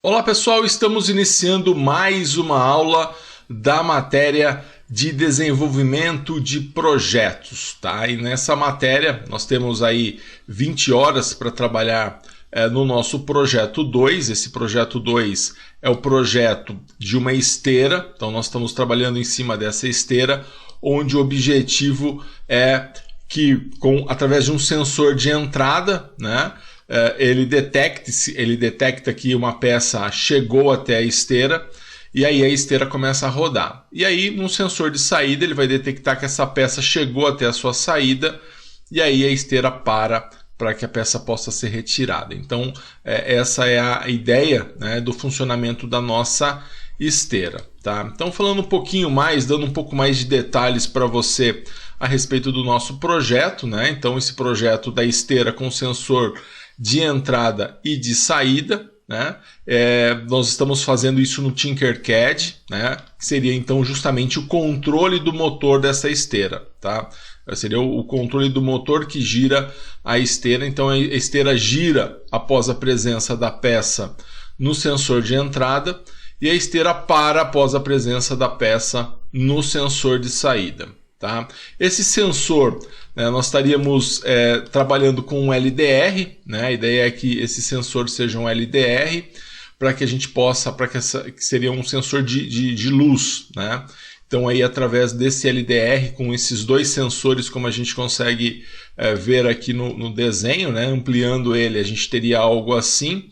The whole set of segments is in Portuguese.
Olá pessoal, estamos iniciando mais uma aula da matéria de desenvolvimento de projetos, tá? E nessa matéria nós temos aí 20 horas para trabalhar no nosso projeto 2. Esse projeto 2 é o projeto de uma esteira, então nós estamos trabalhando em cima dessa esteira, onde o objetivo é que através de um sensor de entrada, né? Ele detecta que uma peça chegou até a esteira e aí a esteira começa a rodar. E aí, num sensor de saída, ele vai detectar que essa peça chegou até a sua saída e aí a esteira para que a peça possa ser retirada. Então, essa é a ideia, né, do funcionamento da nossa esteira. Tá? Então, falando um pouquinho mais, dando um pouco mais de detalhes para você a respeito do nosso projeto, né? Então, esse projeto da esteira com sensor de entrada e de saída, né? Nós estamos fazendo isso no Tinkercad, né? Que seria então justamente o controle do motor dessa esteira, tá? Seria o controle do motor que gira a esteira. Então a esteira gira após a presença da peça no sensor de entrada e a esteira para após a presença da peça no sensor de saída. Tá? Esse sensor, né, nós estaríamos trabalhando com um LDR, né? A ideia é que esse sensor seja um LDR para que a gente possa, que seria um sensor de luz, né? Então aí através desse LDR, com esses dois sensores, como a gente consegue ver aqui no desenho, né? Ampliando ele, a gente teria algo assim.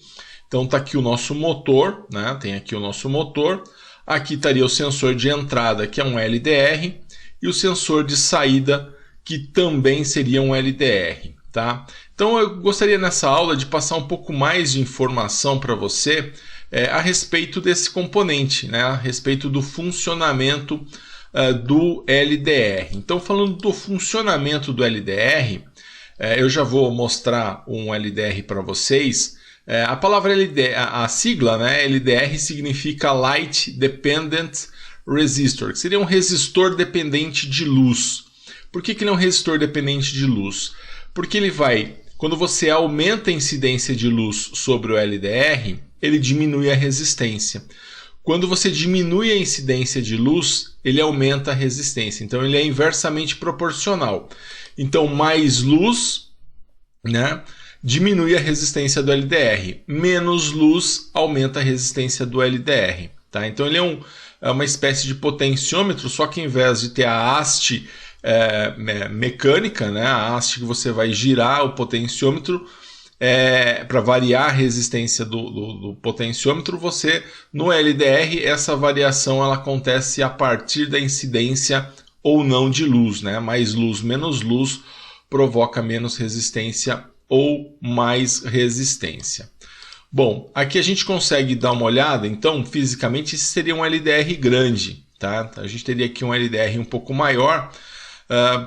Então está aqui o nosso motor, né? Tem aqui o nosso motor, aqui estaria o sensor de entrada, que é um LDR, e o sensor de saída, que também seria um LDR. Tá? Então eu gostaria nessa aula de passar um pouco mais de informação para você a respeito desse componente, né? A respeito do funcionamento do LDR. Então, falando do funcionamento do LDR, eu já vou mostrar um LDR para vocês. A palavra LDR, a sigla, né, LDR significa Light Dependent Resistor, que seria um resistor dependente de luz. Por que ele é um resistor dependente de luz? Porque ele vai, quando você aumenta a incidência de luz sobre o LDR, ele diminui a resistência. Quando você diminui a incidência de luz, ele aumenta a resistência. Então ele é inversamente proporcional. Então mais luz, né, diminui a resistência do LDR. Menos luz aumenta a resistência do LDR. Tá? Então ele é uma espécie de potenciômetro, só que ao invés de ter a haste mecânica, né, a haste que você vai girar o potenciômetro para variar a resistência do potenciômetro, você no LDR essa variação ela acontece a partir da incidência ou não de luz, né? Mais luz, menos luz provoca menos resistência ou mais resistência. Bom, aqui a gente consegue dar uma olhada, então, fisicamente, esse seria um LDR grande, tá? A gente teria aqui um LDR um pouco maior,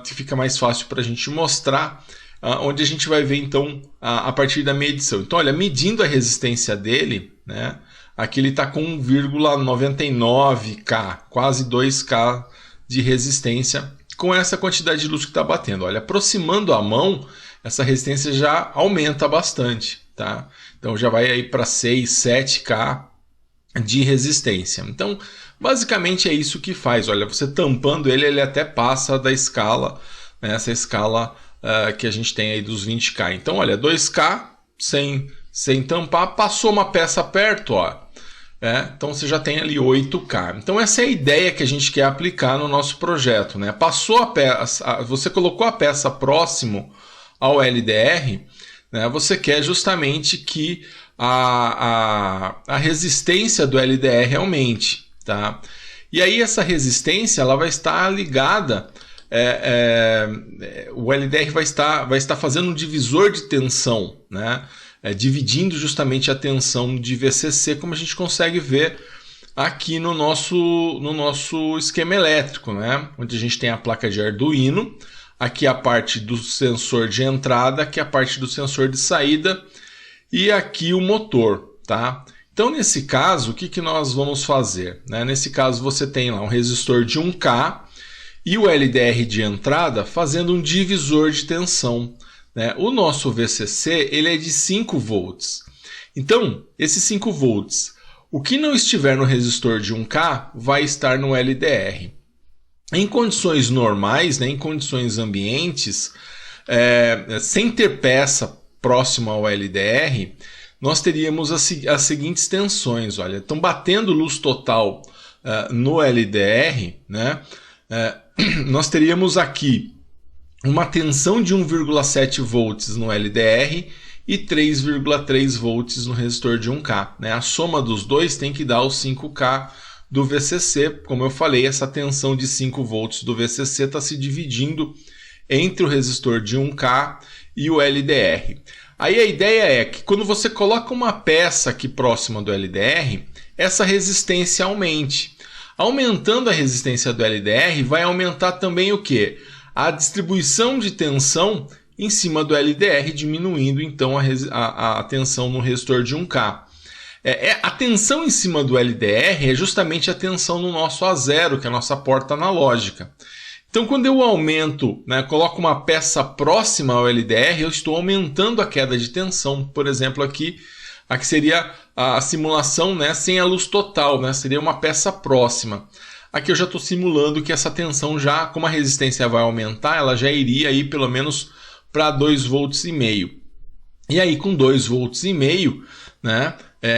que fica mais fácil para a gente mostrar, onde a gente vai ver, então, a partir da medição. Então, olha, medindo a resistência dele, né? Aqui ele está com 1,99K, quase 2K de resistência, com essa quantidade de luz que está batendo. Olha, aproximando a mão, essa resistência já aumenta bastante. Tá? Então já vai aí para 6, 7K de resistência. Então, basicamente é isso que faz. Olha, você tampando ele, ele até passa da escala, né? Essa escala que a gente tem aí dos 20K. Então, olha, 2K sem tampar, passou uma peça perto, ó. Então você já tem ali 8K. Então essa é a ideia que a gente quer aplicar no nosso projeto, né? Passou a peça, você colocou a peça próximo ao LDR, né? Você quer justamente que a resistência do LDR aumente, tá? E aí essa resistência ela vai estar ligada, o LDR vai estar fazendo um divisor de tensão, né? Dividindo justamente a tensão de VCC, como a gente consegue ver aqui no nosso esquema elétrico, né? Onde a gente tem a placa de Arduino, aqui a parte do sensor de entrada, aqui a parte do sensor de saída e aqui o motor, tá? Então nesse caso, o que nós vamos fazer? Né? Nesse caso você tem lá um resistor de 1K e o LDR de entrada fazendo um divisor de tensão. Né? O nosso VCC ele é de 5 volts. Então, esses 5 volts O que não estiver no resistor de 1K vai estar no LDR. Em condições normais, né, em condições ambientes, sem ter peça próxima ao LDR, nós teríamos as seguintes tensões. Olha, estão batendo luz total no LDR, né? Nós teríamos aqui uma tensão de 1,7 volts no LDR e 3,3 volts no resistor de 1K. Né? A soma dos dois tem que dar os 5K do VCC. Como eu falei, essa tensão de 5 volts do VCC está se dividindo entre o resistor de 1K e o LDR. Aí a ideia é que quando você coloca uma peça aqui próxima do LDR, essa resistência aumente. Aumentando a resistência do LDR, vai aumentar também o quê? A distribuição de tensão em cima do LDR, diminuindo então a tensão no resistor de 1K. A tensão em cima do LDR é justamente a tensão no nosso A0, que é a nossa porta analógica. Então, quando eu aumento, né, coloco uma peça próxima ao LDR, eu estou aumentando a queda de tensão. Por exemplo, aqui seria a simulação, né, sem a luz total, né, seria uma peça próxima. Aqui eu já estou simulando que essa tensão já, como a resistência vai aumentar, ela já iria aí pelo menos para 2,5 volts. E aí com 2,5 volts, né,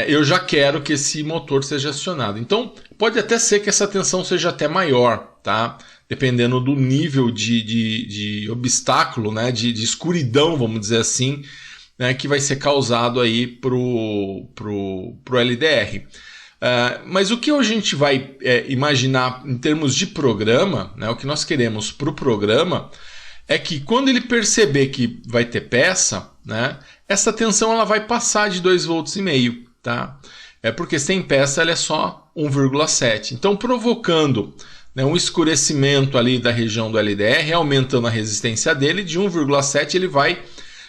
eu já quero que esse motor seja acionado. Então pode até ser que essa tensão seja até maior, tá? Dependendo do nível de obstáculo, né, de escuridão, vamos dizer assim, né, que vai ser causado aí pro LDR. Mas o que a gente vai imaginar em termos de programa, né, o que nós queremos para o programa, é que quando ele perceber que vai ter peça, né, essa tensão ela vai passar de 2,5 volts, tá? Porque sem peça ela é só 1,7. Então, provocando, né, um escurecimento ali da região do LDR, aumentando a resistência dele, de 1,7 ele vai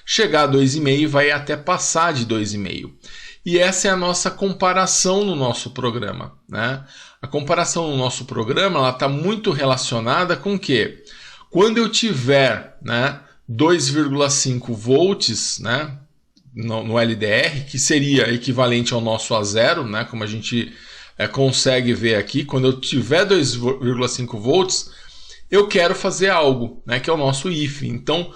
chegar a 2,5 e vai até passar de 2,5. E essa é a nossa comparação no nosso programa, né? A comparação no nosso programa está muito relacionada com o quê? Quando eu tiver, né, 2,5 volts, né, no LDR, que seria equivalente ao nosso A0, né, como a gente consegue ver aqui, quando eu tiver 2,5 volts, eu quero fazer algo, né, que é o nosso if. Então,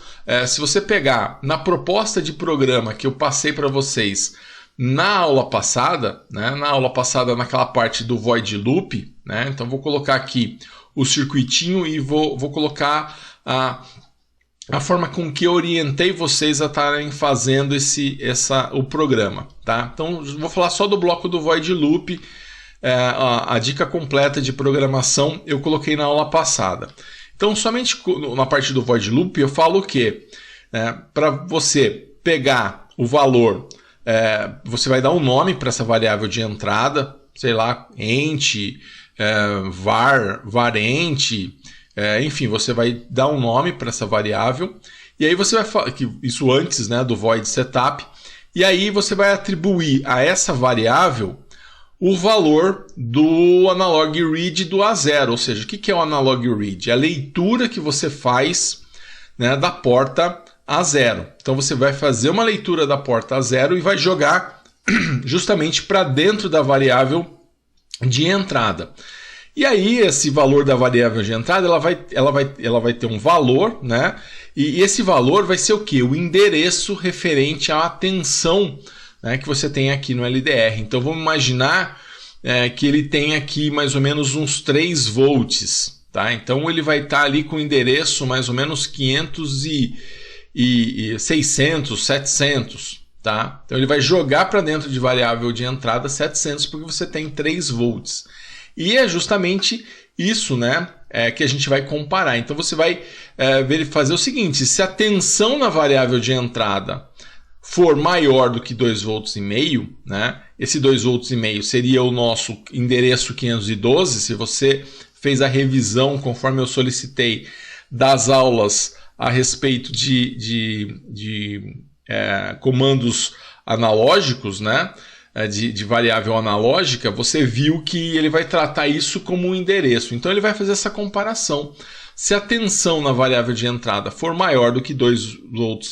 se você pegar na proposta de programa que eu passei para vocês na aula passada, né, naquela parte do void loop, né, então vou colocar aqui o circuitinho e vou colocar a forma com que eu orientei vocês a estarem fazendo o programa. Tá? Então vou falar só do bloco do void loop. A dica completa de programação eu coloquei na aula passada. Então somente na parte do void loop eu falo o quê? Para você pegar o valor, você vai dar um nome para essa variável de entrada, sei lá, ent, varent, enfim, você vai dar um nome para essa variável, e aí você vai falar que isso antes, né, do void setup, e aí você vai atribuir a essa variável o valor do analog read do A0, ou seja, o que é o analog read? É a leitura que você faz, né, da porta A0. Então você vai fazer uma leitura da porta A0 e vai jogar justamente para dentro da variável de entrada. E aí esse valor da variável de entrada ela vai ter um valor, né? E esse valor vai ser o quê? O endereço referente à tensão, né, que você tem aqui no LDR. Então vamos imaginar que ele tem aqui mais ou menos uns 3 volts. Tá? Então ele vai estar ali com o endereço mais ou menos 500 e 600, 700. Tá? Então ele vai jogar para dentro de variável de entrada 700 porque você tem 3 volts. E é justamente isso, né, que a gente vai comparar. Então você vai fazer o seguinte: se a tensão na variável de entrada for maior do que 2,5 volts, né, esse 2,5 volts seria o nosso endereço 512. Se você fez a revisão, conforme eu solicitei, das aulas a respeito de comandos analógicos, né, de variável analógica, você viu que ele vai tratar isso como um endereço. Então ele vai fazer essa comparação. Se a tensão na variável de entrada for maior do que 2,5 volts,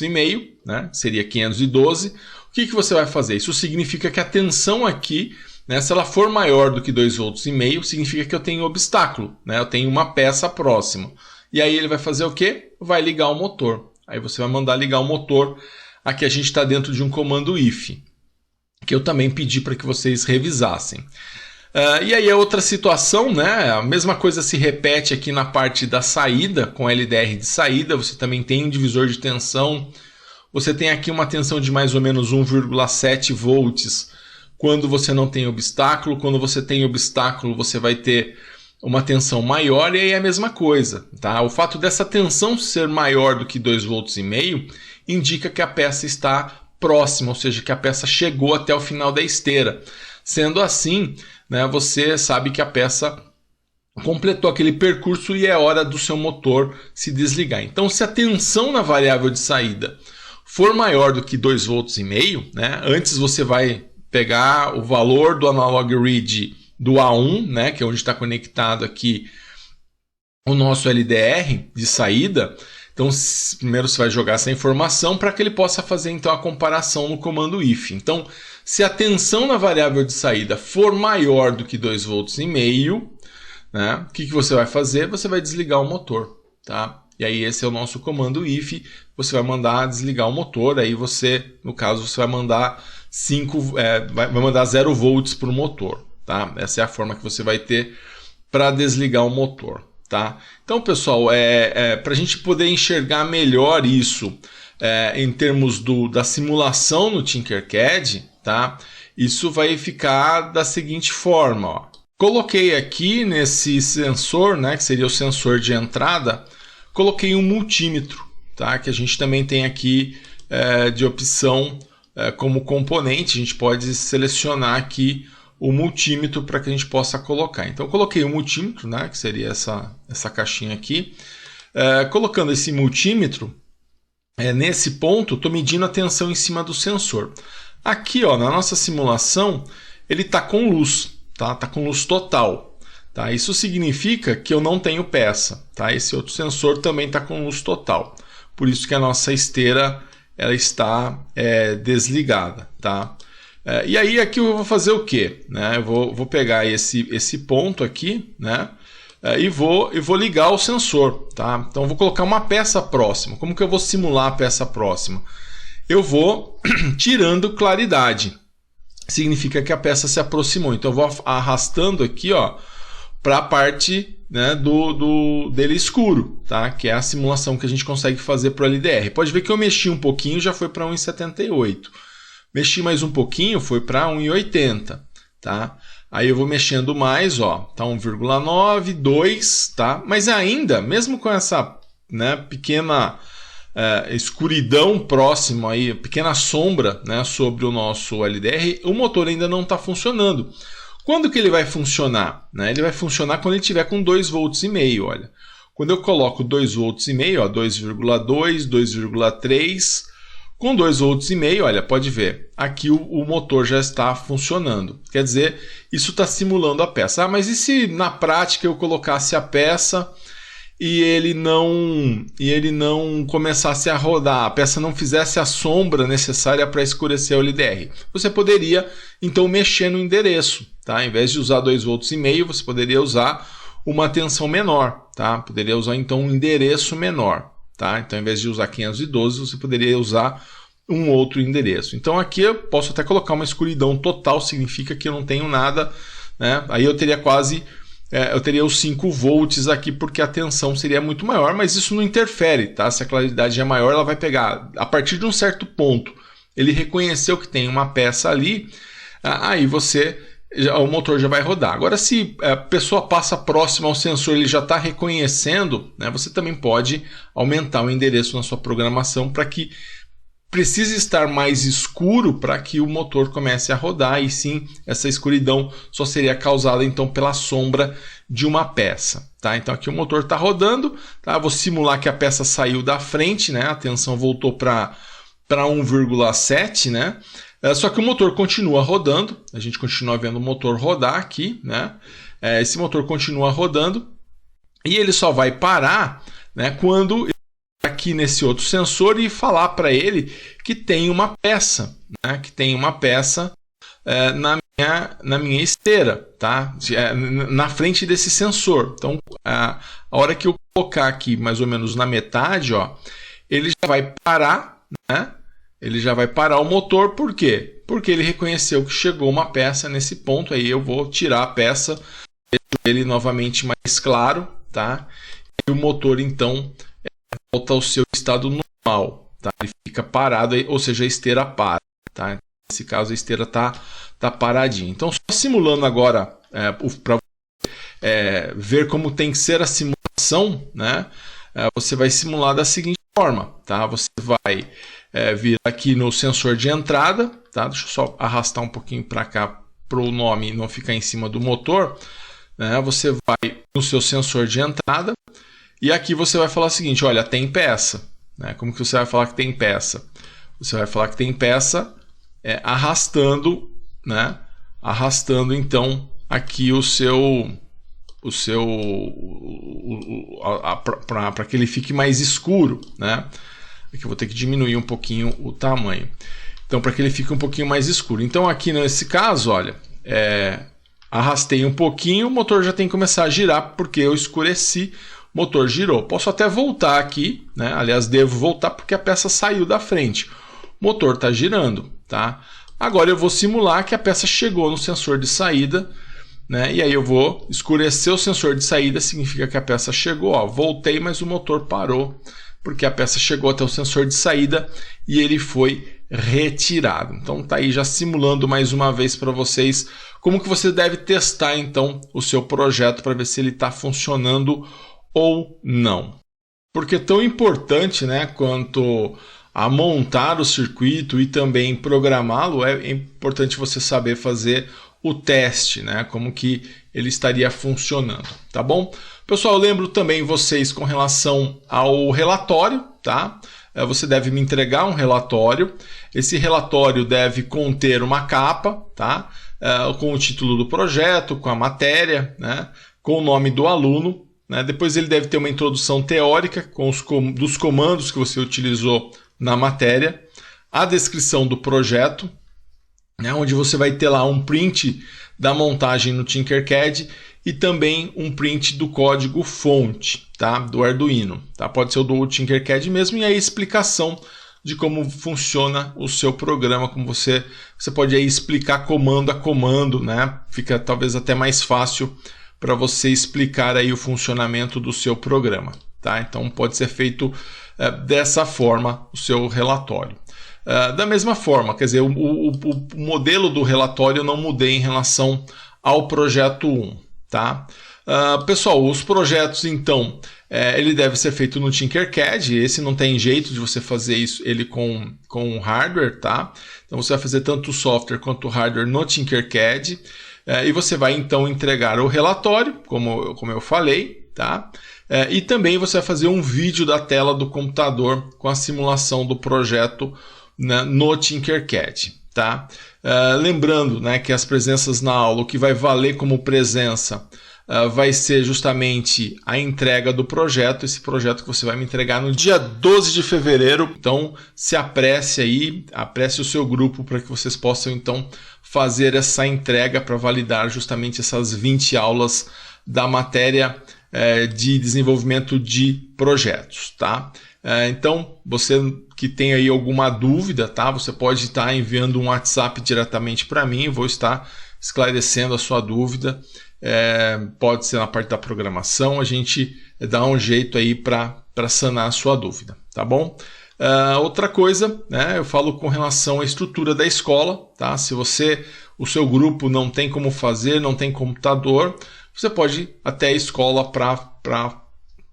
né, seria 512, o que você vai fazer? Isso significa que a tensão aqui, né? Se ela for maior do que 2,5 volts, significa que eu tenho obstáculo, né? Eu tenho uma peça próxima. E aí ele vai fazer o quê? Vai ligar o motor. Aí você vai mandar ligar o motor. Aqui a gente está dentro de um comando if, que eu também pedi para que vocês revisassem. E aí a outra situação, né? A mesma coisa se repete aqui na parte da saída, com LDR de saída. Você também tem um divisor de tensão. Você tem aqui uma tensão de mais ou menos 1,7 volts quando você não tem obstáculo. Quando você tem obstáculo, você vai ter uma tensão maior, e aí é a mesma coisa, tá? O fato dessa tensão ser maior do que 2,5 volts indica que a peça está próxima, ou seja, que a peça chegou até o final da esteira. Sendo assim, né, você sabe que a peça completou aquele percurso e é hora do seu motor se desligar. Então, se a tensão na variável de saída for maior do que 2,5 volts, né, antes você vai pegar o valor do analog read do A1, né, que é onde está conectado aqui o nosso LDR de saída. Então, primeiro você vai jogar essa informação para que ele possa fazer então a comparação no comando if. Então, se a tensão na variável de saída for maior do que 2,5 volts, né, o que você vai fazer? Você vai desligar o motor, tá? E aí esse é o nosso comando if. Você vai mandar desligar o motor. Aí você, no caso, você vai mandar vai mandar 0 volts para o motor. Tá? Essa é a forma que você vai ter para desligar o motor. Tá? Então, pessoal, para a gente poder enxergar melhor isso em termos da simulação no Tinkercad, tá? Isso vai ficar da seguinte forma. Ó. Coloquei aqui nesse sensor, né, que seria o sensor de entrada, coloquei um multímetro, tá? Que a gente também tem aqui de opção como componente. A gente pode selecionar aqui o multímetro para que a gente possa colocar. Então, eu coloquei o multímetro, né, que seria essa caixinha aqui. Colocando esse multímetro, nesse ponto, estou medindo a tensão em cima do sensor. Aqui, ó, na nossa simulação, ele está com luz, tá? Tá com luz total. Tá? Isso significa que eu não tenho peça. Tá? Esse outro sensor também está com luz total. Por isso que a nossa esteira ela está desligada. Tá? E aí aqui eu vou fazer o quê? Né? Eu vou pegar esse ponto aqui, né? E vou ligar o sensor. Tá? Então eu vou colocar uma peça próxima. Como que eu vou simular a peça próxima? Eu vou tirando claridade. Significa que a peça se aproximou. Então eu vou arrastando aqui para a parte, né, dele escuro, tá? Que é a simulação que a gente consegue fazer para o LDR. Pode ver que eu mexi um pouquinho, já foi para 1,78. Mexi mais um pouquinho, foi para 1,80, tá? Aí eu vou mexendo mais, tá 1,9, 2, tá? Mas ainda, mesmo com essa, né, pequena escuridão próxima aí, pequena sombra, né, sobre o nosso LDR, o motor ainda não está funcionando. Quando que ele vai funcionar? Né? Ele vai funcionar quando ele estiver com 2,5 volts, olha. Quando eu coloco 2,5 volts, 2,2, 2,3, com 2,5 volts, olha, pode ver, aqui o motor já está funcionando. Quer dizer, isso está simulando a peça. Mas e se na prática eu colocasse a peça e ele não começasse a rodar, a peça não fizesse a sombra necessária para escurecer o LDR? Você poderia, então, mexer no endereço. Tá? Em vez de usar 2,5 volts, você poderia usar uma tensão menor. Tá? Poderia usar, então, um endereço menor. Tá? Então, em vez de usar 512, você poderia usar um outro endereço. Então, aqui eu posso até colocar uma escuridão total, significa que eu não tenho nada. Né? Aí eu teria eu teria os 5 volts aqui, porque a tensão seria muito maior, mas isso não interfere, tá? Se a claridade é maior, ela vai pegar, a partir de um certo ponto, ele reconheceu que tem uma peça ali, aí o motor já vai rodar. Agora, se a pessoa passa próximo ao sensor, ele já está reconhecendo, né, você também pode aumentar o endereço na sua programação para que precisa estar mais escuro para que o motor comece a rodar, e sim, essa escuridão só seria causada então pela sombra de uma peça. Tá? Então aqui o motor está rodando, tá? Vou simular que a peça saiu da frente, né? A tensão voltou para 1,7, né? Só que o motor continua rodando, a gente continua vendo o motor rodar aqui, né? Esse motor continua rodando e ele só vai parar, né, quando aqui nesse outro sensor e falar para ele que tem uma peça, né, que tem uma peça na na minha esteira, tá? Na frente desse sensor. Então, a hora que eu colocar aqui mais ou menos na metade, ó, ele já vai parar, né? Ele já vai parar o motor, por quê? Porque ele reconheceu que chegou uma peça nesse ponto, aí eu vou tirar a peça, deixo ele novamente mais claro, tá? E o motor, então, volta ao seu estado normal, tá? Ele fica parado, ou seja, a esteira para, tá? Nesse caso, a esteira tá paradinha. Então, só simulando agora, para ver como tem que ser a simulação, né? Você vai simular da seguinte forma, tá? Você vai vir aqui no sensor de entrada, tá? Deixa eu só arrastar um pouquinho para cá para o nome não ficar em cima do motor, né? Você vai no seu sensor de entrada e aqui você vai falar o seguinte, olha, tem peça, né? Como que você vai falar que tem peça? Você vai falar que tem peça arrastando, né? Arrastando então aqui para que ele fique mais escuro, né? Aqui eu vou ter que diminuir um pouquinho o tamanho. Então, para que ele fique um pouquinho mais escuro. Então, aqui nesse caso, olha, arrastei um pouquinho, o motor já tem que começar a girar, porque eu escureci, o motor girou. Posso até voltar aqui, né? Aliás, devo voltar porque a peça saiu da frente. O motor está girando, tá? Agora eu vou simular que a peça chegou no sensor de saída, né? E aí eu vou escurecer o sensor de saída, significa que a peça chegou. Ó, voltei, mas o motor parou, porque a peça chegou até o sensor de saída e ele foi retirado. Então tá aí já simulando mais uma vez para vocês como que você deve testar então o seu projeto para ver se ele está funcionando ou não. Porque é tão importante, né, quanto a montar o circuito e também programá-lo, é importante você saber fazer o teste, né, como que ele estaria funcionando, tá bom? Pessoal, eu lembro também vocês com relação ao relatório, tá? Você deve me entregar um relatório. Esse relatório deve conter uma capa, tá? Com o título do projeto, com a matéria, né? Com o nome do aluno, né? Depois ele deve ter uma introdução teórica dos comandos que você utilizou na matéria, a descrição do projeto, né? Onde você vai ter lá um print da montagem no Tinkercad e também um print do código fonte, tá? Do Arduino, tá? Pode ser o do Tinkercad mesmo, e aí a explicação de como funciona o seu programa, como você pode aí explicar comando a comando, né? Fica talvez até mais fácil para você explicar aí o funcionamento do seu programa, tá? Então pode ser feito dessa forma o seu relatório. Da mesma forma, quer dizer, o modelo do relatório eu não mudei em relação ao projeto 1, tá? Pessoal, os projetos então, ele deve ser feito no Tinkercad. Esse não tem jeito de você fazer isso ele com hardware, tá? Então você vai fazer tanto o software quanto o hardware no Tinkercad, e você vai então entregar o relatório, como eu falei, tá? E também você vai fazer um vídeo da tela do computador com a simulação do projeto, né, no Tinkercad, tá? Lembrando, né, que as presenças na aula, o que vai valer como presença vai ser justamente a entrega do projeto, esse projeto que você vai me entregar no dia 12 de fevereiro. Então se apresse aí, apresse o seu grupo para que vocês possam então fazer essa entrega para validar justamente essas 20 aulas da matéria de desenvolvimento de projetos, tá? Então, você que tem aí alguma dúvida, tá? Você pode estar enviando um WhatsApp diretamente para mim, eu vou estar esclarecendo a sua dúvida. Pode ser na parte da programação, a gente dá um jeito aí para sanar a sua dúvida, tá bom? Outra coisa, né, eu falo com relação à estrutura da escola, tá? Se o seu grupo não tem como fazer, não tem computador, você pode ir até a escola para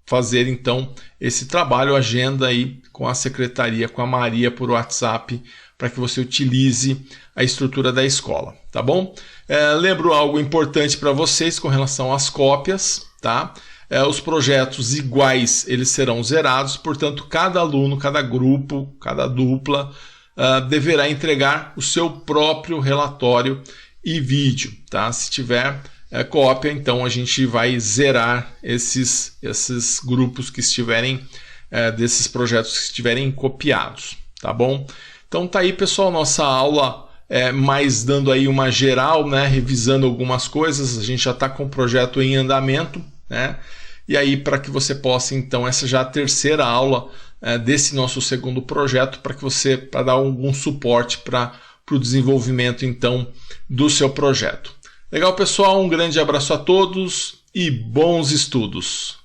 fazer então esse trabalho, agenda aí com a secretaria, com a Maria por WhatsApp, para que você utilize a estrutura da escola, tá bom? Lembro algo importante para vocês com relação às cópias, tá? Os projetos iguais, eles serão zerados, portanto, cada aluno, cada grupo, cada dupla deverá entregar o seu próprio relatório e vídeo, tá? Se tiver cópia, então a gente vai zerar esses grupos que estiverem, desses projetos que estiverem copiados, tá bom? Então tá aí, pessoal, nossa aula mas dando aí uma geral, né, revisando algumas coisas. A gente já está com o projeto em andamento, né? E aí, para que você possa, então, essa já é a terceira aula desse nosso segundo projeto, para dar algum suporte para o desenvolvimento, então, do seu projeto. Legal, pessoal? Um grande abraço a todos e bons estudos!